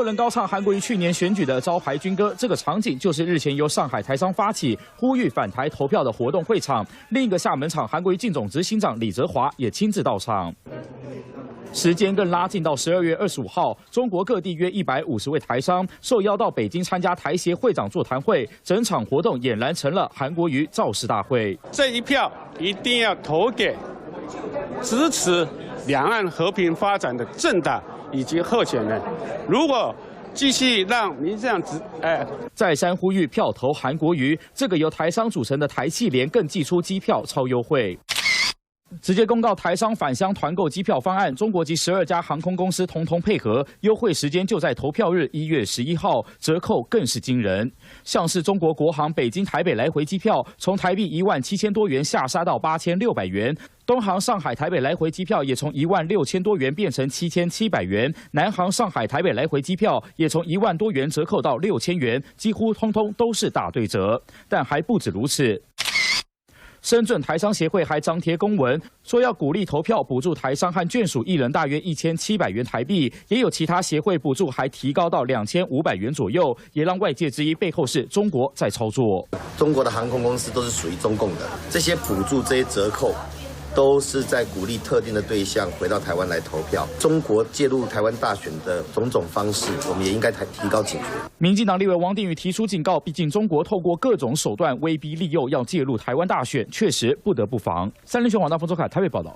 人高唱韩国瑜去年选举的招牌军歌，这个场景就是日前由上海台商发起呼吁返台投票的活动会场。另一个厦门场，韩国瑜进总执行长李泽华也亲自到场。 时间更拉近到12月25号，中国各地约150位台商受邀到北京参加台协会长座谈会，整场活动俨然成了韩国瑜造势大会。这一票一定要投给支持两岸和平发展的政党以及候选人。如果继续让民进党再三呼吁票投韩国瑜，这个由台商组成的台企联更祭出机票超优惠。 直接公告台商返乡团购机票方案，中国籍12家航空公司统统配合，优惠时间就在投票日1月11号，折扣更是惊人。像是中国国航北京台北来回机票，从台币17000多元下杀到8600元；东航上海台北来回机票也从16000多元变成7700元；南航上海台北来回机票也从1万多元折扣到6000元，几乎通通都是大对折。但还不止如此。 深圳台商协会还张贴公文，说要鼓励投票，补助台商和眷属1人大约1700元台币，也有其他协会补助还提高到2500元左右，也让外界质疑背后是中国在操作。中国的航空公司都是属于中共的，这些补助、这些折扣，都是在鼓励特定的对象回到台湾来投票。中国介入台湾大选的种种方式，我们也应该提高警觉。 民进党立委王定宇提出警告，毕竟中国透过各种手段威逼利诱要介入台湾大选，确实不得不防。三立新闻网大冯周凯台北报道。